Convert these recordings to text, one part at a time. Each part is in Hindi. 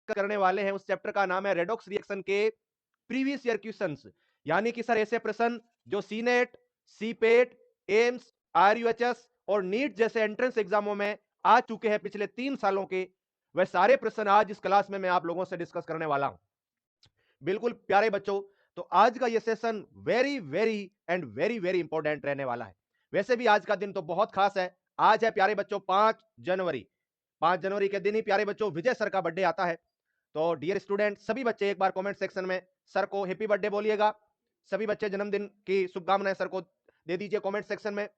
करने वाले हैं उस चैप्टर का नाम है रेडॉक्स रिएक्शन के प्रीवियस ईयर क्वेश्चंस। यानी कि सर ऐसे प्रश्न जो सीनेट, सीपेट, एम्स, आरयूएचएस और नीट जैसे एंट्रेंस एग्जामों में आ चुके हैं पिछले 3 सालों के, वह सारे प्रश्न आज इस क्लास में मैं आप लोगों से डिस्कस करने वाला हूं। बिल्कुल प्यारे बच्चों, तो आज का ये session very very and very very important रहने वाला है। वैसे भी आज का दिन तो बहुत खास है। आज है प्यारे बच्चों 5 जनवरी। 5 जनवरी के दिन ही प्यारे बच्चों विजय सर का बर्थडे आता है। तो डियर स्टूडेंट, सभी बच्चे एक बार कमेंट सेक्शन में सर को हैप्पी बर्थडे बोलिएगा। सभी बच्चे जन्मदिन की शुभकामनाएं सर को दे दीजिए कमेंट सेक्शन में।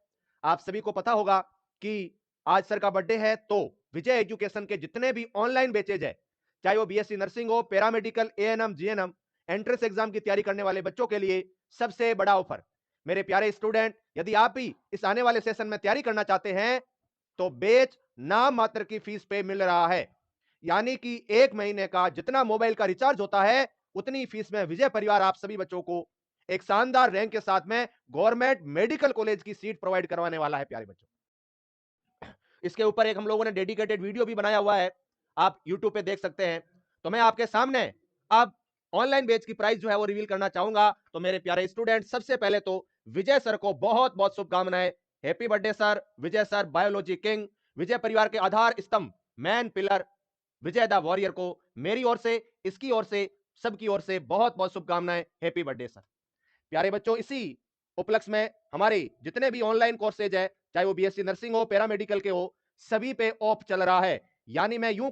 आप सभी को पता होगा कि आज सर का बर्थडे है, तो विजय एजुकेशन के जितने भी ऑनलाइन बैचेज है, चाहे वो बीएससी नर्सिंग हो, paramedical, ANM, GNM, entrance exam की तैयारी करने वाले बच्चों के लिए सबसे बड़ा ऑफर। मेरे प्यारे स्टूडेंट, यदि आप भी इस आने वाले सेशन में तैयारी करना चाहते हैं तो बैच नाम मात्र की फीस पे मिल रहा है। यानी कि 1 महीने का जितना मोबाइल का रिचार्ज होता है उतनी फीस में विजय परिवार आप सभी बच्चों को एक शानदार रैंक के साथ में गवर्नमेंट मेडिकल कॉलेज की सीट प्रोवाइड करवाने वाला है प्यारे बच्चों। इसके ऊपर एक हम लोगों ने डेडिकेटेड वीडियो भी बनाया हुआ है, आप यूट्यूब पे देख सकते हैं। तो मैं आपके सामने अब ऑनलाइन बैच की प्राइस जो है वो रिवील करना चाहूंगा। तो मेरे प्यारे स्टूडेंट, सबसे पहले तो विजय सर को बहुत बहुत शुभकामनाएं। Happy birthday sir. Vijay sir biology king, Vijay परिवार के आधार स्तंभ, main pillar, Vijay the warrior को मेरी ओर से, इसकी ओर से, सबकी ओर से बहुत बहुत शुभकामनाएं। Happy birthday sir. प्यारे बच्चों, इसी उपलक्ष्य में हमारे जितने भी ऑनलाइन कोर्सेज है, चाहे वो बीएससी नर्सिंग हो, पैरामेडिकल के हो, सभी पे ऑफ चल रहा है। मैं यूं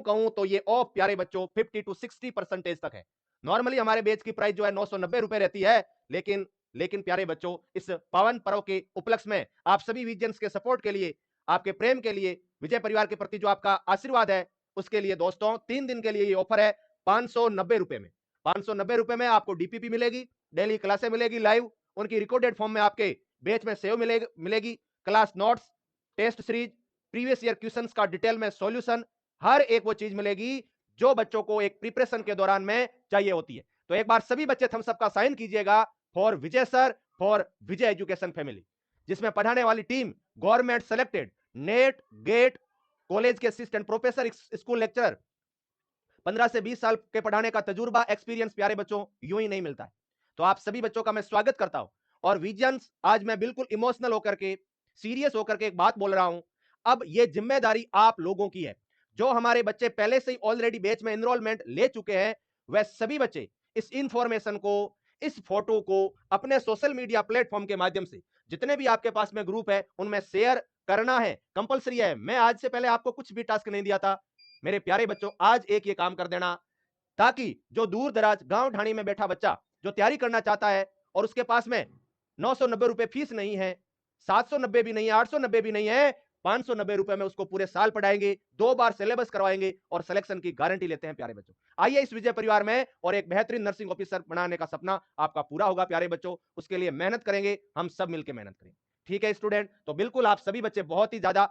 कहूं तो ये ऑफ प्यारे बच्चों 50 to 60% तक है। नॉर्मली हमारे बैच की प्राइस जो है 990 रुपए रहती है, लेकिन प्यारे बच्चों, इस पावन पर्व के उपलक्ष्य में आप सभी विजन्स के सपोर्ट के लिए, आपके प्रेम के लिए, विजय परिवार के प्रति जो आपका आशीर्वाद है उसके लिए दोस्तों 3 दिन के लिए ये ऑफर है 590 रुपए में। 590 रुपए में आपको डीपीपी मिलेगी, डेली क्लासें मिलेगी लाइव, उनकी रिकॉर्डेड फॉर्म में आपके बैच में सेव मिलेगी, class notes, test series, previous year questions का डिटेल में सॉल्यूशन, हर एक वो चीज मिलेगी जो बच्चों को एक प्रिपरेशन के दौरान में चाहिए होती है। तो एक बार सभी बच्चे थम्स अप का साइन कीजिएगा for Vijay sir, for Vijay education family, जिसमें पढ़ाने वाली team government selected, NET, GATE, college के असिस्टेंट प्रोफेसर, स्कूल लेक्चरर, 15 से 20 साल के पढ़ाने का तजुर्बा, एक्सपीरियंस प्यारे बच्चों यूं ही नहीं मिलता है। तो आप सभी बच्चों का मैं स्वागत करता हूं। और विजन्स, आज मैं बिल्कुल इमोशनल होकर के, सीरियस होकर के एक बात बोल रहा हूं। अब ये जिम्मेदारी आप लोगों की है। जो हमारे बच्चे पहले से ही ऑलरेडी बैच में एनरोलमेंट ले चुके हैं, वह सभी बच्चे इस इंफॉर्मेशन को, इस फोटो को अपने सोशल मीडिया प्लेटफॉर्म के माध्यम से, जितने भी आपके पास में ग्रुप है उनमें शेयर करना है, कंपलसरी है। मैं आज से पहले आपको कुछ भी टास्क नहीं दिया था। मेरे प्यारे बच्चों, आज एक ये काम कर देना, ताकि जो दूर दराज गांव ढाणी में बैठा बच्चा जो तैयारी करना चाहता है और उसके पास में 990 रुपए फीस नहीं है, 790 भी नहीं है, 890 भी नहीं है, 590 रुपए में उसको पूरे साल पढ़ाएंगे, 2 बार सिलेबस करवाएंगे और सिलेक्शन की गारंटी लेते हैं प्यारे बच्चों। आइए इस विजय परिवार में और एक बेहतरीन नर्सिंग ऑफिसर बनाने का सपना आपका पूरा होगा प्यारे बच्चों। उसके लिए मेहनत करेंगे, हम सब मिलकर मेहनत करेंगे। ठीक है स्टूडेंट, तो बिल्कुल आप सभी बच्चे बहुत ही ज्यादा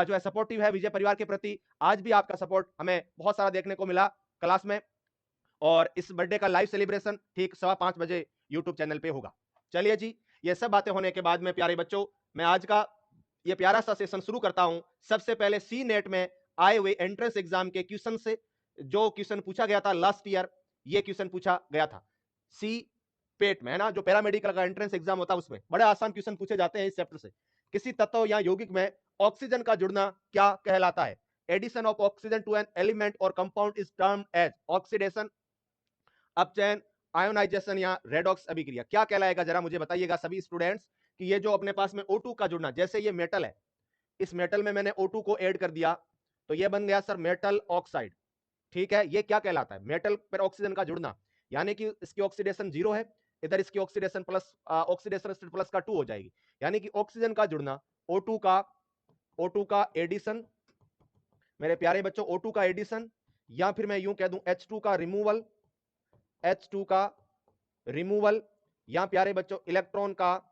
जो है सपोर्टिव है विजय परिवार के प्रति। आज भी आपका सपोर्ट हमें बहुत सारा देखने को मिला क्लास में। और इस बर्थडे का लाइव सेलिब्रेशन ठीक 5:15 बजे यूट्यूब चैनल पे होगा। चलिए जी, ये सब बातें होने के बाद में प्यारे बच्चों, मैं आज का ये प्यारा सा सेशन शुरू करता हूं। सबसे पहले सी नेट में आए हुए एंट्रेंस एग्जाम के क्वेश्चन से। जो क्वेश्चन पूछा गया था लास्ट ईयर, ये क्वेश्चन पूछा गया था सी पेट में, है ना, जो पैरामेडिकल का एंट्रेंस एग्जाम होता है उसमें बड़े आसान क्वेश्चन पूछे जाते हैं इस चैप्टर से। किसी तत्व या यौगिक में ऑक्सीजन का जुड़ना क्या कहलाता है? Addition of oxygen to an element और compound is termed as oxidation, अपचयन, आयोनाइजेशन या रेडॉक्स अभिक्रिया। क्या कहलाएगा जरा मुझे बताइएगा सभी स्टूडेंट्स, कि ये जो अपने पास में O2 का जुड़ना, जैसे ये मेटल है, इस मेटल में मैंने O2 को ऐड कर दिया तो ये बन गया सर मेटल ऑक्साइड। ठीक है, ये क्या कहलाता है? मेटल पर ऑक्सीजन का जुड़ना, यानी कि इसकी ऑक्सीडेशन 0 है, इधर इसकी oxidation plus, oxidation state plus का 2 हो जाएगी, यानी कि ऑक्सीजन का जुड़ना, O2 का एडिशन, मेरे प्यारे बच्चों O2 का एडिशन, या फिर मैं यूं कह दूं H2 का रिमूवल, H2 का रिमूवल, या प्यारे बच्चों इलेक्ट्रॉन का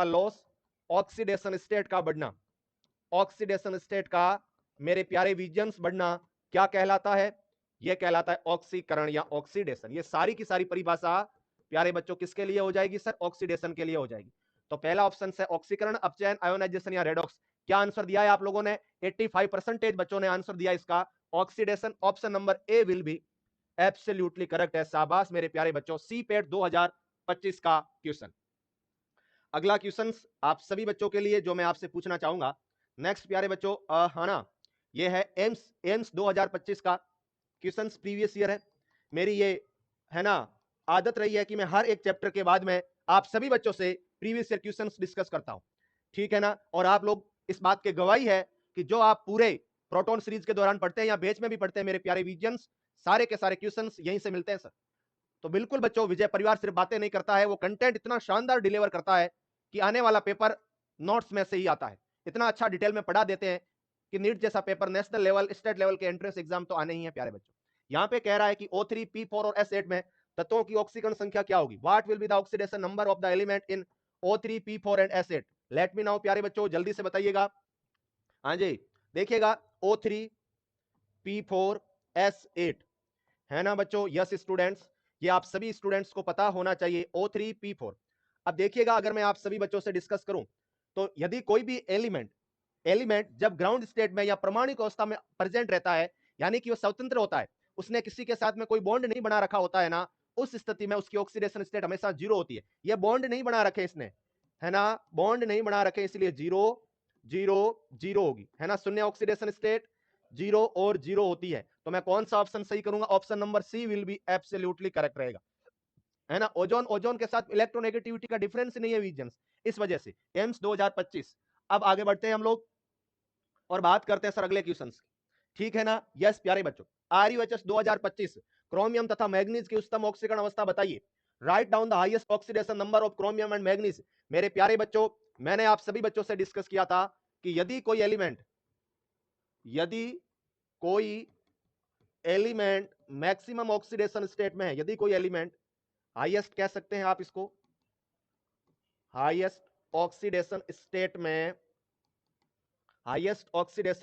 लॉस, ऑक्सीडेशन स्टेट का बढ़ना, ऑक्सीडेशन स्टेट का मेरे प्यारे विजन्स बढ़ना क्या कहलाता है? यह कहलाता है ऑक्सीकरण या ऑक्सीडेशन। ये सारी की सारी परिभाषा प्यारे बच्चों किसके लिए हो जाएगी सर? ऑक्सीडेशन के लिए हो जाएगी। तो पहला ऑप्शन है ऑक्सीकरण, अपचयन, आयोनाइजेशन या रेडॉक्स। क्या आंसर दिया है आप लोगों ने? 85% बच्चों ने आंसर दिया इसका oxidation. Option number A will be absolutely correct है। शाबाश मेरे प्यारे बच्चों। सी पेट 2025 का क्वेश्चन। अगला क्वेश्चन आप सभी बच्चों के लिए जो मैं आपसे पूछना चाहूंगा नेक्स्ट प्यारे बच्चों, है ना, ये है एम्स 2025 का क्वेश्चन, प्रीवियस ईयर है। मेरी ये है ना आदत रही है कि मैं हर एक चैप्टर के बाद में आप सभी बच्चों से प्रीवियस ईयर क्वेश्चंस डिस्कस करता हूं, ठीक है ना। और आप लोग इस बात के गवाही है कि जो आप पूरे प्रोटॉन सीरीज के दौरान पढ़ते हैं या बेच में भी पढ़ते हैं मेरे प्यारे विजन्स, सारे के सारे क्वेश्चंस यहीं से मिलते हैं सर। तो बिल्कुल बच्चों, विजय परिवार सिर्फ बातें नहीं करता है, वो कंटेंट इतना शानदार डिलीवर करता है कि आने वाला पेपर नोट्स में से ही आता है। इतना अच्छा डिटेल में पढ़ा देते हैं कि नीट जैसा paper, national level, state level के एंट्रेंस एग्जाम तो आने ही है प्यारे बच्चों। यहां पे कह रहा है कि O3, P4 और S8 में तत्वों की ऑक्सीकरण संख्या क्या होगी? What will be the oxidation number of the element in O3, P4 and S8? Let me now प्यारे बच्चों, जल्दी से बताइएगा। हाँ जी, देखिएगा O3, P4, S8 है ना बच्चों। यस स्टूडेंट्स, ये आप सभी स्टूडेंट्स को पता होना चाहिए O3, P4। अब देखिएगा, अगर मैं आप सभी बच्चों से डिस्कस करूं तो यदि कोई भी एलिमेंट जब ग्राउंड स्टेट में या परमाणु अवस्था में प्रेजेंट रहता है, यानी कि वो स्वतंत्र होता है, उसने किसी के साथ में कोई बॉन्ड नहीं बना रखा होता है ना, उस स्थिति में उसकी ऑक्सीडेशन स्टेट हमेशा जीरो होती है। ये बॉन्ड नहीं बना रखे इसने, है ना, बॉन्ड नहीं बना रखे, इसलिए जीरो जीरो जीरो होगी, है ना। शून्य ऑक्सीडेशन स्टेट, जीरो और जीरो होती है। तो मैं कौन सा ऑप्शन सही करूंगा? Option number C will be absolutely correct रहेगा, है ना। ओजोन के साथ इलेक्ट्रोनेगेटिविटी का डिफरेंस नहीं है विजन्स, इस वजह से एम्स 2025। अब आगे बढ़ते हैं हम लोग और बात करते हैं सर अगले क्वेश्चन की, ठीक है ना। यस प्यारे बच्चों, RUHS 2025 क्रोमियम तथा मैग्नीज की उच्चतम ऑक्सीकरण अवस्था बताइए। Write down the highest oxidation number of chromium and manganese. मेरे प्यारे बच्चों, मैंने आप सभी बच्चों से डिस्कस किया था कि यदि कोई एलिमेंट मैक्सिमम ऑक्सीडेशन स्टेट में है, यदि कोई एलिमेंट हाईएस्ट कह सकते हैं आप इसको, हाईएस्ट ऑक्सीडेशन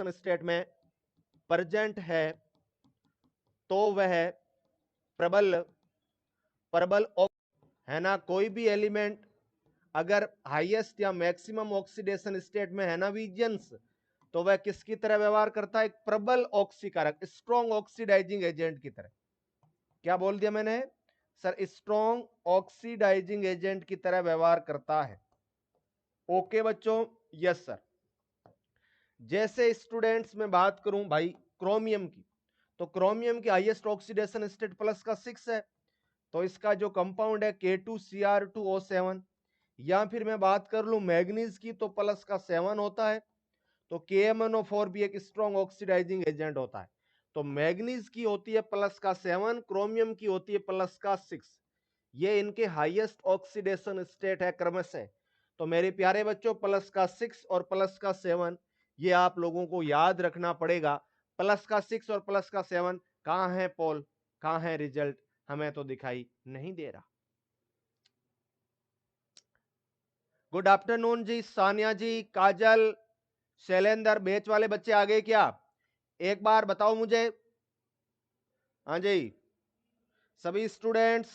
स्टेट में प्रेजेंट है, तो वह प्रबल प्रबल है ना। कोई भी एलिमेंट अगर हाईएस्ट या मैक्सिमम ऑक्सीडेशन स्टेट में है ना विजियंस, तो वह किसकी तरह व्यवहार करता है? एक प्रबल ऑक्सीकारक, स्ट्रॉन्ग ऑक्सीडाइजिंग एजेंट की तरह। क्या बोल दिया मैंने सर? स्ट्रॉन्ग ऑक्सीडाइजिंग एजेंट की तरह व्यवहार करता है। ओके बच्चों, यस सर। जैसे स्टूडेंट्स में बात करूं भाई क्रोमियम की, तो क्रोमियम की हाईएस्ट ऑक्सीडेशन स्टेट प्लस का 6 है, तो इसका जो कंपाउंड है K2Cr2O7। या फिर मैं बात कर लूं मैग्नीज की, तो प्लस का 7 होता है, तो KMnO4 भी एक स्ट्रॉन्ग ऑक्सीडाइजिंग एजेंट होता है। तो मैग्नीज की होती है प्लस का 7, क्रोमियम की होती है प्लस का 6। ये इनके हाईएस्ट ऑक्सीडेशन स्टेट है क्रमशः। तो मेरे प्यारे बच्चों, प्लस का 6 और प्लस का 7 ये आप लोगों को याद रखना पड़ेगा। प्लस का 6 और प्लस का 7 कहां है पोल, कहां है रिजल्ट? हमें तो दिखाई नहीं दे रहा। गुड आफ्टरनून जी, सानिया जी, काजल, शैलेंद्र, बेच वाले बच्चे आ गए क्या? एक बार बताओ मुझे। हाँ जी, सभी स्टूडेंट्स,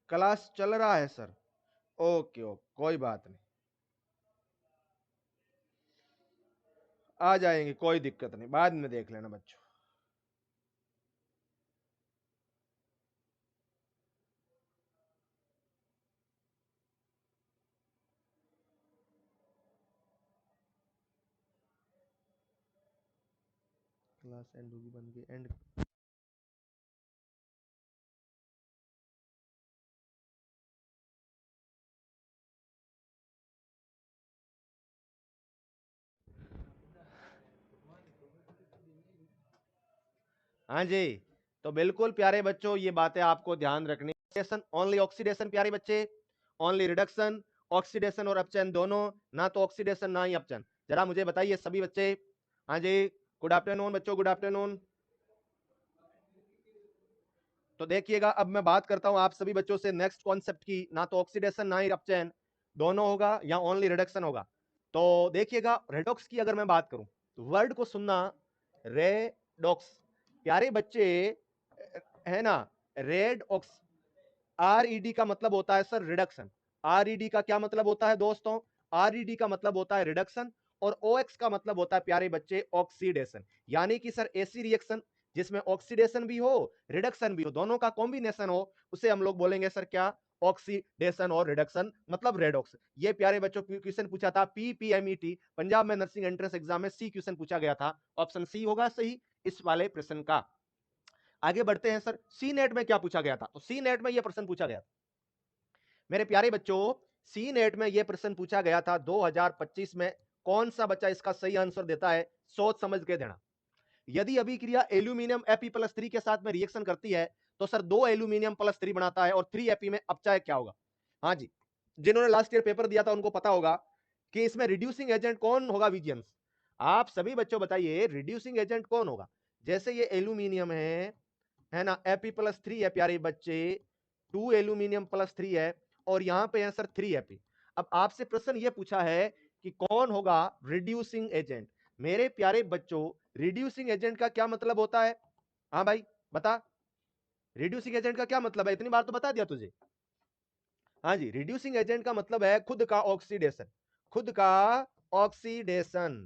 क्लास चल रहा है सर? ओके ओके, कोई बात नहीं, आ जाएंगे, कोई दिक्कत नहीं, बाद में देख लेना बच्चों। क्लास एंड होगी, बन गई एंड। हाँ जी, तो बिल्कुल प्यारे बच्चों, ये बातें आपको ध्यान रखनी। ओनली ऑक्सीडेशन प्यारे बच्चे, ओनली रिडक्शन, ऑक्सीडेशन और अपचयन दोनों, ना तो ऑक्सीडेशन ना ही अपचयन। जरा मुझे बताइए सभी बच्चे। हाँ जी, गुड आफ्टरनून बच्चों, गुड आफ्टरनून। तो देखिएगा, अब मैं बात करता हूं आप सभी बच्चों से नेक्स्ट कॉन्सेप्ट की, ना तो ऑक्सीडेशन ना ही अपचयन, दोनों होगा या ओनली रिडक्शन होगा। तो देखिएगा, रेडॉक्स की अगर मैं बात करूं तो वर्ड को सुनना, रेडॉक्स प्यारे बच्चे, है ना। रेड ऑक्स, RED का मतलब होता है सर रिडक्शन। आरईडी का क्या मतलब होता है दोस्तों? आरईडी का मतलब होता है रिडक्शन और ओएक्स का मतलब होता है प्यारे बच्चे ऑक्सीडेशन। यानी कि सर ऐसी रिएक्शन जिसमें ऑक्सीडेशन भी हो रिडक्शन भी हो, दोनों का कॉम्बिनेशन हो, उसे हम लोग बोलेंगे सर क्या? ऑक्सीडेशन और रिडक्शन मतलब रेडॉक्स। ये प्यारे बच्चों क्वेश्चन पूछा था पीपीएमईटी पंजाब में नर्सिंग एंट्रेंस एग्जाम में, सी क्वेश्चन पूछा गया था। ऑप्शन सी होगा सही इस वाले प्रश्न का। आगे बढ़ते हैं सर, सी नेट में क्या पूछा गया था? तो सी नेट में यह प्रश्न पूछा गया था मेरे प्यारे बच्चों, सी नेट में यह प्रश्न पूछा गया था 2025 में। कौन सा बच्चा इसका सही आंसर देता है सोच समझ के देना। यदि अभिक्रिया एल्यूमिनियम Fe+3 के साथ में रिएक्शन करती है तो सर 2 एल्यूमिनियम +3 बनाता है और 3 Fe में अपचायक क्या होगा? हाँ जी, जिन्होंने लास्ट ईयर पेपर दिया था उनको पता होगा कि इसमें रिड्यूसिंग एजेंट कौन होगा विजियंस। आप सभी बच्चों बताइए रिड्यूसिंग एजेंट कौन होगा? जैसे ये एल्यूमिनियम है ना, Fe+3 है प्यारे बच्चे, 2 एल्यूमिनियम +3 है और यहां पे है सर 3 Fe। अब आपसे प्रश्न ये पूछा है कि कौन होगा रिड्यूसिंग एजेंट। मेरे प्यारे बच्चों, रिड्यूसिंग एजेंट का क्या मतलब होता है? हाँ भाई बता, रिड्यूसिंग एजेंट का क्या मतलब है? इतनी बार तो बता दिया तुझे। हाँ जी, रिड्यूसिंग एजेंट का मतलब है खुद का ऑक्सीडेशन। खुद का ऑक्सीडेशन।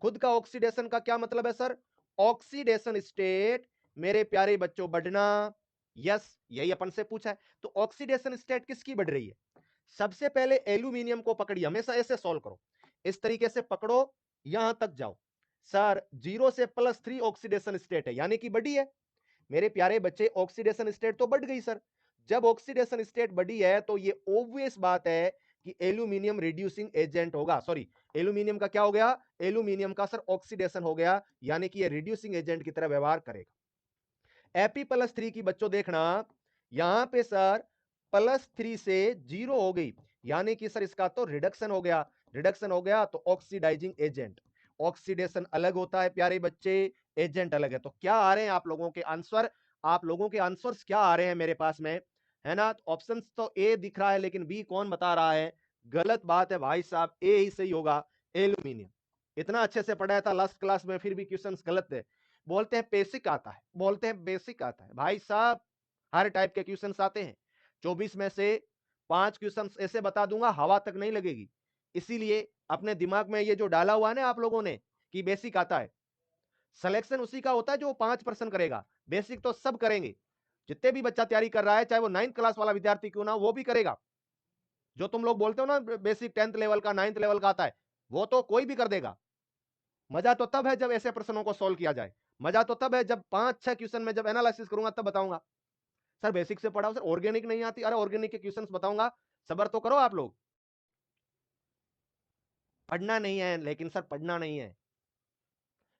खुद का ऑक्सीडेशन का क्या मतलब है सर? ऑक्सीडेशन स्टेट मेरे प्यारे बच्चों बढ़ना। यस, यही अपन से पूछा है। तो ऑक्सीडेशन स्टेट किसकी बढ़ रही है? सबसे पहले एल्यूमिनियम को पकड़िए, हमेशा ऐसे सॉल्व करो, इस तरीके से पकड़ो, यहां तक जाओ। सर 0 से +3 ऑक्सीडेशन स्टेट है यानी कि बढ़ी है। मेरे प्यारे बच्चे ऑक्सीडेशन स्टेट तो बढ़ गई सर। जब ऑक्सीडेशन स्टेट बढ़ी है तो ये ऑब्वियस बात है कि एल्यूमिनियम रिड्यूसिंग एजेंट होगा। सॉरी, एल्यूमिनियम का क्या हो गया? एल्यूमिनियम का सर ऑक्सीडेशन हो गया, यानी कि ये रिड्यूसिंग एजेंट की तरह व्यवहार करेगा। Fe+3 की बच्चों देखना, यहां पे सर +3 से 0 हो गई, यानी कि सर इसका तो रिडक्शन हो गया। रिडक्शन हो गया तो ऑक्सीडाइजिंग एजेंट। ऑक्सीडेशन अलग होता है प्यारे बच्चे, एजेंट अलग है। तो क्या आ रहे हैं आप लोगों के आंसर? आप लोगों के आंसर्स क्या आ रहे हैं मेरे पास में, है ना? ऑप्शन तो ए दिख रहा है लेकिन बी कौन बता रहा है? गलत बात है भाई साहब, ए ही सही होगा, एल्यूमिनियम। इतना अच्छे से पढ़ाया था लास्ट क्लास में, फिर भी क्वेश्चंस गलत है। बोलते हैं बेसिक आता है, बोलते हैं बेसिक आता है। भाई साहब हर टाइप के क्वेश्चंस आते हैं। 24 में से 5 क्वेश्चंस ऐसे बता दूंगा हवा तक नहीं लगेगी। इसीलिए अपने दिमाग में ये जो डाला हुआ है ना आप लोगों ने कि बेसिक आता है, सिलेक्शन उसी का होता है जो 5% करेगा, बेसिक तो सब करेंगे। जितने भी बच्चा तैयारी कर रहा है, चाहे वो 9th क्लास वाला विद्यार्थी क्यों ना, वो भी करेगा। जो तुम लोग बोलते हो ना बेसिक 10th लेवल का 9th लेवल का आता है, वो तो कोई भी कर देगा। मजा तो तब है जब ऐसे प्रश्नों को सॉल्व किया जाए। मजा तो तब है जब 5-6 क्वेश्चन में जब एनालिसिस करूंगा तब बताऊंगा। सर बेसिक से पढ़ाओ, सर ऑर्गेनिक नहीं आती, अरे ऑर्गेनिक के क्वेश्चंस बताऊंगा, सबर तो करो आप लोग। पढ़ना नहीं है, लेकिन सर पढ़ना नहीं है।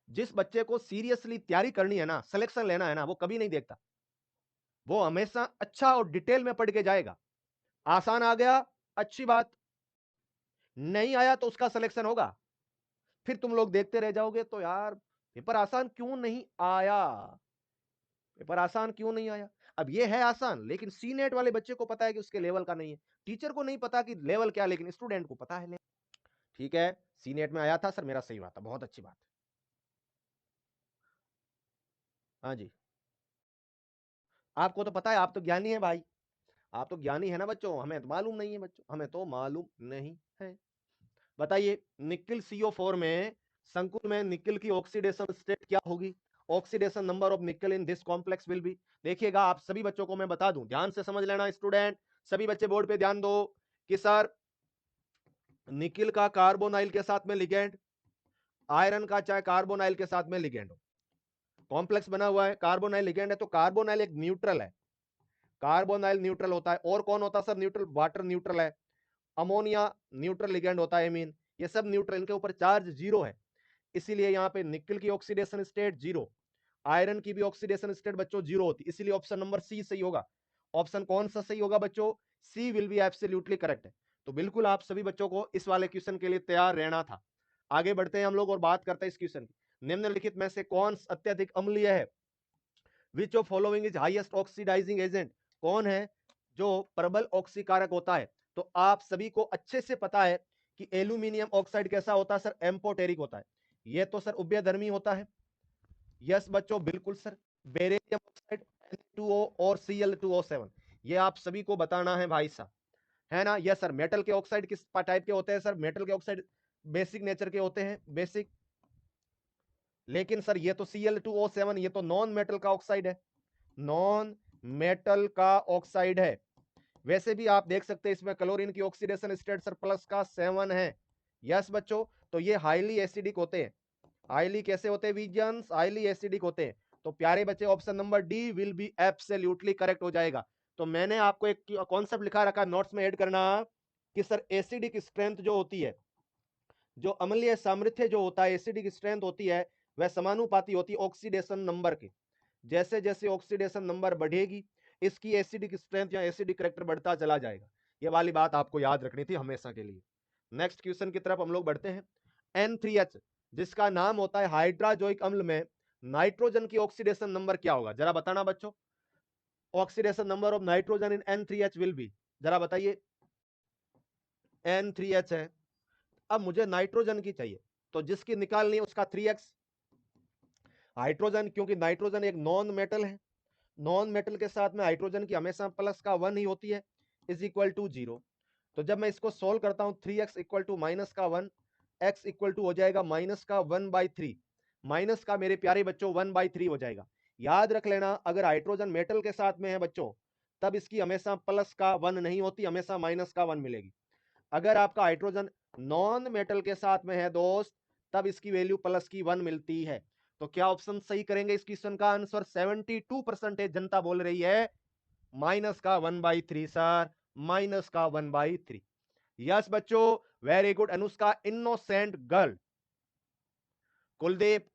जिस बच्चे को सीरियसली तैयारी करनी है ना, सिलेक्शन लेना है ना, वो कभी नहीं देखता। वो हमेशा अच्छा और डिटेल में पढ़ के जाएगा। आसान आ गया, अच्छी बात, नहीं आया तो उसका सिलेक्शन होगा। फिर तुम लोग देखते रह जाओगे तो यार पेपर आसान क्यों नहीं आया, पेपर आसान क्यों नहीं आया। अब ये है आसान, लेकिन सी नेट वाले बच्चे को पता है कि उसके लेवल का नहीं है। टीचर को नहीं पता कि लेवल क्या, लेकिन स्टूडेंट को पता है। ठीक है, सी नेट में आया था सर, मेरा सही बात था, बहुत अच्छी बात। हाँ जी, आपको तो पता है, आप तो ज्ञानी है भाई, आप तो ज्ञानी है ना बच्चों, हमें तो मालूम नहीं है बच्चों, हमें तो मालूम नहीं है। बताइए, निकिल CO4 में, संकुल में निकिल की ऑक्सीडेशन स्टेट क्या होगी? ऑक्सीडेशन नंबर ऑफ निकल in this complex will be. देखिएगा आप सभी बच्चों को मैं बता दूं, ध्यान से समझ लेना स्टूडेंट, सभी बच्चे बोर्ड पे ध्यान दो कि सर निकिल का कार्बोनाइल के साथ में लिगेंड, आयरन का चाहे कार्बोनाइल के साथ में लिगेंड हो, कॉम्प्लेक्स बना हुआ है, कार्बोनाइल लिगेंड है, तो कार्बोनाइल एक न्यूट्रल है। कार्बोनाइल न्यूट्रल होता है, और कौन होता है सर न्यूट्रल? वाटर न्यूट्रल है, अमोनिया न्यूट्रल लिगेंड होता है, मीन ये सब न्यूट्रल, इनके ऊपर चार्ज 0 है, इसीलिए यहाँ पे निकल की ऑक्सीडेशन स्टेट 0, आयरन की भी ऑक्सीडेशन स्टेट बच्चों 0 होती, इसीलिए ऑप्शन नंबर सी सही होगा। ऑप्शन कौन सा सही होगा बच्चों? सी विल बी एब्सोल्युटली करेक्ट है। तो बिल्कुल आप सभी बच्चों को इस वाले क्वेश्चन के लिए तैयार रहना था। आगे बढ़ते हैं हम लोग और बात करते हैं इस क्वेश्चन की। निम्नलिखित में से कौन अत्यधिक अम्लीय है? Which of following is highest oxidising agent? कौन है जो प्रबल ऑक्सीकारक होता है? तो आप सभी को अच्छे से पता है कि एल्यूमिनियम ऑक्साइड कैसा होता है सर? एम्पोटेरिक होता है। यह तो सर उभयधर्मी होता है। यस बच्चों बिल्कुल सर। बेरिलियम ऑक्साइड Na2O और Cl2O7, ये आप सभी को बताना है भाई साहब। है ना? Yes sir. मेटल के ऑक्साइड किस टाइप के होते हैं सर? मेटल के ऑक्साइड बेसिक नेचर के होते हैं, बेसिक। लेकिन सर ये तो Cl2O7, ये तो नॉन मेटल का ऑक्साइड है, नॉन मेटल का ऑक्साइड है। वैसे भी आप देख सकते हैं इसमें क्लोरीन की ऑक्सीडेशन स्टेट सर प्लस का 7 है। यस बच्चों, तो ये हाईली एसिडिक होते हैं। हाईली कैसे होते हैं विजन्स? हाईली एसिडिक होते हैं। तो प्यारे बच्चे option number D will be absolutely correct हो जाएगा। तो मैंने आपको एक कॉन्सेप्ट लिखा रखा नोट्स में ऐड करना कि सर एसिडिक स्ट्रेंथ जो होती है, जो अम्लीय सामर्थ्य जो होता है, एसिडिक स्ट्रेंथ होती है, वह समानुपाती होती है ऑक्सीडेशन नंबर के। जैसे जैसे ऑक्सीडेशन नंबर बढ़ेगी इसकी एसिडिक स्ट्रेंथ या एसिडिक कैरेक्टर बढ़ता चला जाएगा। ये वाली बात आपको याद रखनी थी हमेशा के लिए। नेक्स्ट क्वेश्चन की तरफ हम लोग बढ़ते हैं। N3H जिसका नाम होता है हाइड्राजोइक अम्ल में नाइट्रोजन की ऑक्सीडेशन नंबर क्या होगा? जरा बताना बच्चों। Oxidation number of nitrogen in N3H will be, जरा बताइए। N3H है, अब मुझे नाइट्रोजन की चाहिए, तो जिसकी निकालनी है उसका 3x हाइड्रोजन, क्योंकि नाइट्रोजन एक नॉन मेटल है, नॉन मेटल के साथ में हाइड्रोजन की हमेशा प्लस का 1 ही होती है, इज इक्वल टू 0। तो जब मैं इसको सोल्व करता हूं 3x इक्वल टू माइनस का 1, x इक्वल टू हो जाएगा माइनस का 1/3, माइनस का मेरे प्यारे बच्चों 1/3 हो जाएगा। याद रख लेना, अगर हाइड्रोजन मेटल के साथ में है बच्चों तब इसकी हमेशा प्लस का 1 नहीं होती, हमेशा माइनस का 1 मिलेगी। अगर आपका हाइड्रोजन नॉन मेटल के साथ में है दोस्त तब इसकी वैल्यू प्लस की 1 मिलती है। तो क्या ऑप्शन सही करेंगे इस क्वेश्चन का आंसर? 72% जनता बोल रही है माइनस का 1/3 सर, माइनस का 1/3। यस बच्चों, very good Anushka, innocent girl. Kuldeep,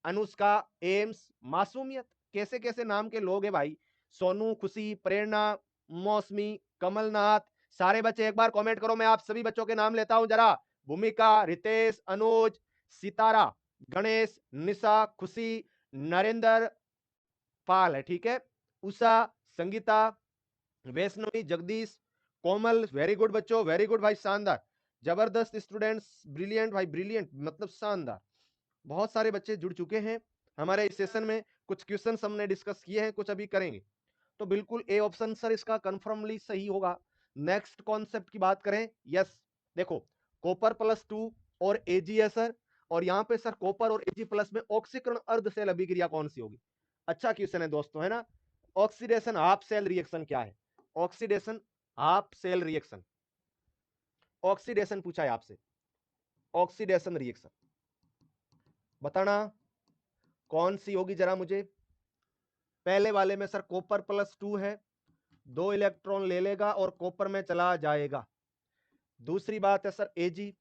Anushka, AIIMS, मासूमियत, कैसे कैसे नाम के लोग हैं भाई। सोनू, खुशी, प्रेरणा, मौसमी, कमलनाथ, सारे बच्चे एक बार कमेंट करो। मैं आप सभी बच्चों के नाम लेता हूं जरा। भूमिका, रितेश, अनुज, सितारा, गणेश, निशा, खुशी, नरेंद्र पाल है, ठीक है, उषा, संगीता, वैष्णवी, जगदीश, कोमल, वेरी गुड बच्चों, वेरी गुड भाई, शानदार, जबरदस्त स्टूडेंट्स, ब्रिलियंट भाई, ब्रिलियंट मतलब शानदार। बहुत सारे बच्चे जुड़ चुके हैं हमारे इस सेशन में। कुछ क्वेश्चंस हमने डिस्कस किए हैं, कुछ अभी करेंगे। तो बिल्कुल ए ऑप्शन सर इसका कंफर्मली सही होगा। नेक्स्ट कॉन्सेप्ट की बात करें, यस देखो, कॉपर +2 और एजी है सर, और यहां पे सर कॉपर और एजी प्लस में ऑक्सीकरण अर्ध सेल अभिक्रिया कौन सी होगी? अच्छा क्वेश्चन है दोस्तों, है ना। ऑक्सीडेशन हाफ सेल रिएक्शन क्या है? Oxidation half cell reaction, oxidation पूछा है आपसे, ऑक्सीडेशन रिएक्शन बताना कौन सी होगी जरा मुझे। पहले वाले में सर कॉपर +2 है, 2 इलेक्ट्रॉन ले लेगा और कॉपर में चला जाएगा। दूसरी बात है सर एजी,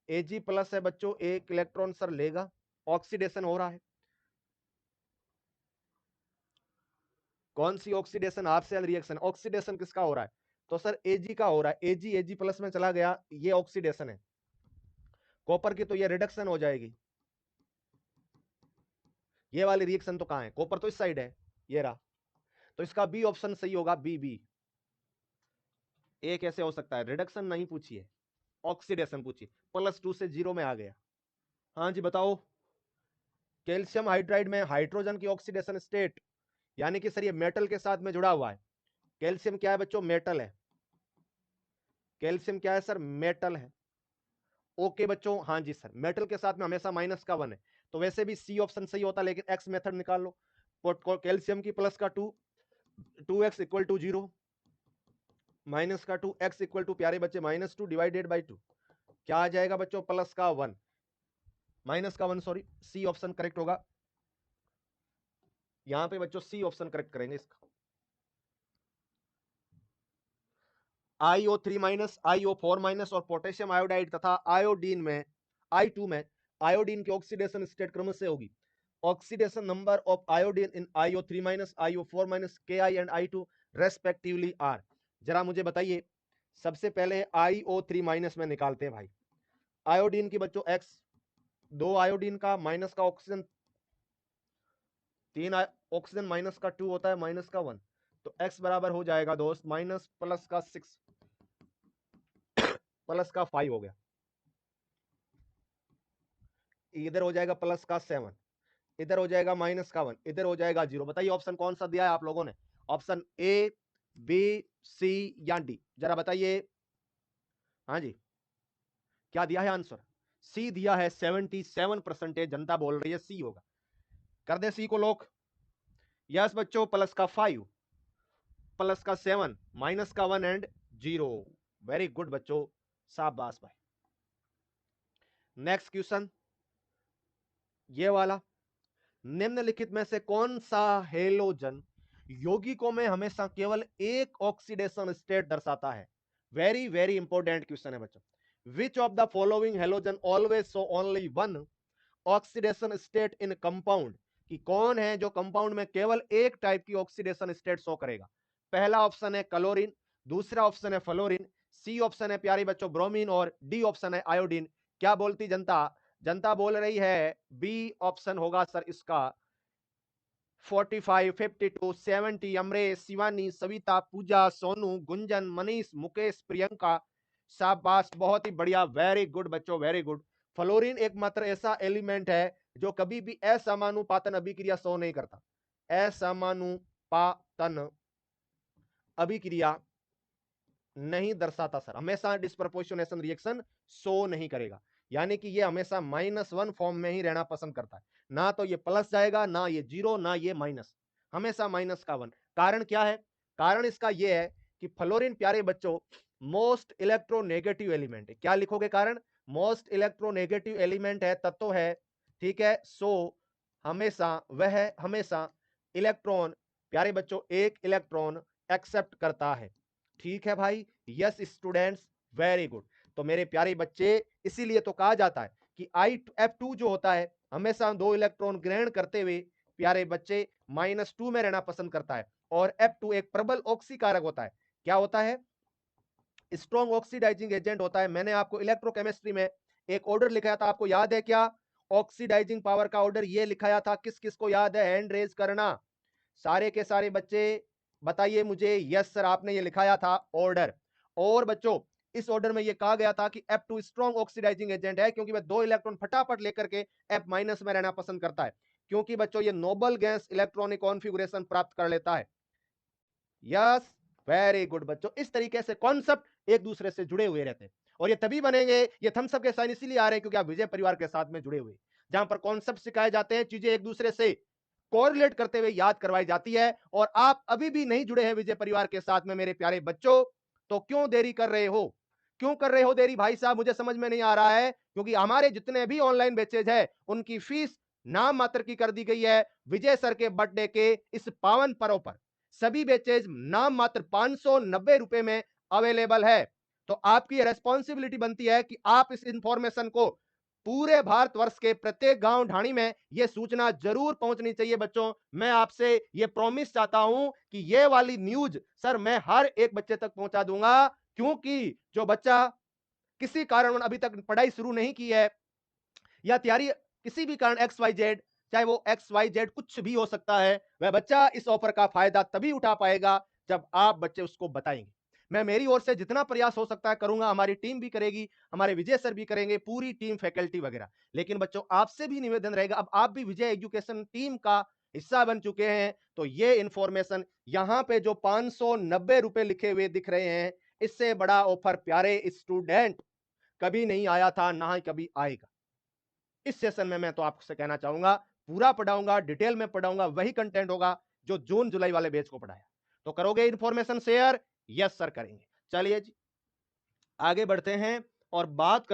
एजी प्लस है बच्चों, 1 इलेक्ट्रॉन सर लेगा, ऑक्सीडेशन हो रहा है। कौन सी oxidation? Half cell reaction. Oxidation किसका हो रहा है? तो सर एजी का हो रहा है, एजी एजी प्लस में चला गया, ये ऑक्सीडेशन है। कॉपर की तो ये रिडक्शन हो जाएगी। ये वाली रिएक्शन तो कहां है? कॉपर तो इस साइड है, ये रहा। तो इसका बी ऑप्शन सही होगा, बी बी। ए कैसे हो सकता है? रिडक्शन नहीं पूछी है, ऑक्सीडेशन पूछी। +2 से 0 में आ गया। हाँ जी बताओ। कैल्शियम हाइड्राइड में हाइड्रोजन की ऑक्सीडेशन स्टेट, यानी कि सर ये मेटल के साथ में जुड़ा हुआ है। कैल्शियम क्या है बच्चों? मेटल है। कैल्शियम क्या है सर? मेटल है। ओके बच्चों, हाँ जी सर, मेटल के साथ में हमेशा -1 है। तो वैसे भी सी ऑप्शन सही होता, लेकिन एक्स मेथड निकाल लो। कैल्शियम की प्लस का 2, 2x इक्वल टू 0, माइनस का 2, x इक्वल टू प्यारे बच्चे -2 डिवाइडेड बाई 2, क्या आ जाएगा बच्चों? प्लस का 1, माइनस का 1, सॉरी, सी ऑप्शन करेक्ट होगा। यहां पे बच्चों सी ऑप्शन करेक्ट करेंगे इसका। IO3- IO4- और पोटेशियम आयोडाइड तथा आयोडीन में I2 में आयोडीन की ऑक्सीडेशन स्टेट क्रम से होगी। Oxidation number of iodine in IO3- IO4- Ki and I2 respectively are. जरा मुझे बताइए, सबसे पहले IO3- में निकालते हैं भाई। आयोडीन की बच्चों X, 2 आयोडीन का माइनस का ऑक्सीजन, 3 ऑक्सीजन माइनस का 2 होता है, माइनस का 1, तो X बराबर हो जाएगा दोस्त माइनस प्लस का 6 प्लस का 5 हो गया, इधर हो जाएगा प्लस का 7, इधर हो जाएगा -1, इधर हो जाएगा 0। बताइए ऑप्शन कौन सा दिया है आप लोगों ने? ऑप्शन ए बी, सी या डी? जरा बताइए। हाँ जी, क्या दिया है आंसर? सी दिया है। 77% जनता बोल रही है सी होगा। कर दे सी को लॉक। यस बच्चों, प्लस का 5, प्लस का 7, माइनस का 1 एंड 0। वेरी गुड बच्चों, शाबाश भाई। नेक्स्ट क्वेश्चन ये वाला, निम्नलिखित में से कौन सा हेलोजन यौगिकों में हमेशा केवल एक ऑक्सीडेशन स्टेट दर्शाता है? वेरी वेरी इंपॉर्टेंट क्वेश्चन है बच्चों। Which of the following halogen always show only one oxidation state in compound? कि कौन है जो कंपाउंड में केवल एक टाइप की ऑक्सीडेशन स्टेट शो करेगा? पहला ऑप्शन है क्लोरीन, दूसरा ऑप्शन है फ्लोरीन, सी ऑप्शन है प्यारे बच्चों ब्रोमीन, और डी ऑप्शन है आयोडीन। क्या बोलती जनता? जनता बोल रही है बी ऑप्शन होगा सर इसका। 45, 52, 70, अमरेश, शिवानी, सविता, पूजा, सोनू, गुंजन, मनीष, मुकेश, प्रियंका। शाबाश, बहुत ही बढ़िया, वेरी गुड बच्चों, वेरी गुड। फ्लोरीन एकमात्र ऐसा एलिमेंट है जो कभी भी असमानुपातन अभिक्रिया शो नहीं करता। असमानुपातन अभिक्रिया नहीं दर्शाता सर, हमेशा डिस्प्रपोर्शनेशन रिएक्शन शो नहीं करेगा। यानी कि ये हमेशा -1 फॉर्म में ही रहना पसंद करता है। ना तो ये प्लस जाएगा, ना ये 0, ना ये माइनस, हमेशा माइनस का 1। कारण क्या है? कारण इसका ये है कि फ्लोरीन प्यारे बच्चों मोस्ट इलेक्ट्रोनेगेटिव एलिमेंट है। क्या लिखोगे कारण? मोस्ट इलेक्ट्रोनेगेटिव एलिमेंट है, तत्व है, ठीक है। सो हमेशा इलेक्ट्रॉन प्यारे बच्चों एक इलेक्ट्रॉन एक्सेप्ट करता है। ठीक है भाई, यस स्टूडेंट्स, वेरी गुड। तो मेरे प्यारे बच्चे, इसीलिए तो कहा जाता है कि F2 जो होता है हमेशा 2 इलेक्ट्रॉन ग्रहण करते हुए प्यारे बच्चे -2 में रहना पसंद करता है। और F2 एक प्रबल ऑक्सीकारक होता है। क्या होता है? स्ट्रॉन्ग ऑक्सीडाइजिंग एजेंट होता है। मैंने आपको इलेक्ट्रोकेमिस्ट्री में एक ऑर्डर लिखाया था, आपको याद है क्या? ऑक्सीडाइजिंग पावर का ऑर्डर ये लिखाया था, किस किस को याद है? हैंड रेज करना। सारे के सारे बच्चे बताइए मुझे। यस सर, आपने ये लिखाया था ऑर्डर। और बच्चों इस ऑर्डर में ये कहा गया था कि F2 स्ट्रॉन्ग ऑक्सीडाइजिंग एजेंट है, क्योंकि वह 2 इलेक्ट्रॉन फटाफट लेकर के F- में रहना पसंद करता है, क्योंकि बच्चों ये नोबल गैस इलेक्ट्रॉनिक कॉन्फ़िगरेशन प्राप्त कर लेता है। यस, वेरी गुड बच्चों। इस तरीके से कॉन्सेप्ट एक दूसरे से जुड़े हुए रहते हैं, और ये तभी बनेंगे, ये थम्स अप के साइन इसीलिए आ रहे हैं क्योंकि आप विजय परिवार के साथ में जुड़े हुए, जहां पर कॉन्सेप्ट सिखाए जाते हैं, चीजें एक दूसरे से कोरिलेट करते हुए याद करवाई जाती है। और आप अभी भी नहीं जुड़े हैं विजय परिवार के साथ में मेरे प्यारे बच्चों, तो क्यों देरी कर रहे हो? क्यों कर रहे हो देरी भाई साहब? मुझे समझ में नहीं आ रहा है, क्योंकि हमारे जितने भी ऑनलाइन बैचेज है उनकी फीस नाम मात्र की कर दी गई है विजय सर के बर्थडे के इस पावन पर्व पर। सभी बैचेज नाम मात्र 590 रुपए में अवेलेबल है। तो आपकी रेस्पॉन्सिबिलिटी बनती है कि आप इस इंफॉर्मेशन को पूरे भारतवर्ष के प्रत्येक गांव ढाणी में यह सूचना जरूर पहुंचनी चाहिए बच्चों। मैं आपसे यह प्रॉमिस चाहता हूं कि यह वाली न्यूज सर मैं हर एक बच्चे तक पहुंचा दूंगा, क्योंकि जो बच्चा किसी कारण अभी तक पढ़ाई शुरू नहीं की है, या तैयारी किसी भी कारण एक्स वाई जेड, चाहे वो एक्स वाई जेड कुछ भी हो सकता है, वह बच्चा इस ऑफर का फायदा तभी उठा पाएगा जब आप बच्चे उसको बताएंगे। मैं मेरी ओर से जितना प्रयास हो सकता है करूंगा, हमारी टीम भी करेगी, हमारे विजय सर भी करेंगे, पूरी टीम फैकल्टी वगैरह। लेकिन बच्चों आपसे भी निवेदन रहेगा, अब आप भी विजय एजुकेशन टीम का हिस्सा बन चुके हैं, तो ये इंफॉर्मेशन यहां पे जो 590 रुपए लिखे हुए दिख रहे हैं, इससे बड़ा ऑफर प्यारे स्टूडेंट कभी नहीं आया था, ना ही कभी आएगा। इस सेशन में मैं तो आपसे कहना चाहूंगा पूरा पढ़ाऊंगा, डिटेल में पढ़ाऊंगा, वही कंटेंट होगा जो जून जुलाई वाले बैच को पढ़ाया। तो करोगे इंफॉर्मेशन शेयर? यस सर करेंगे। चलिए जी आगे बढ़ते हैं और बात कर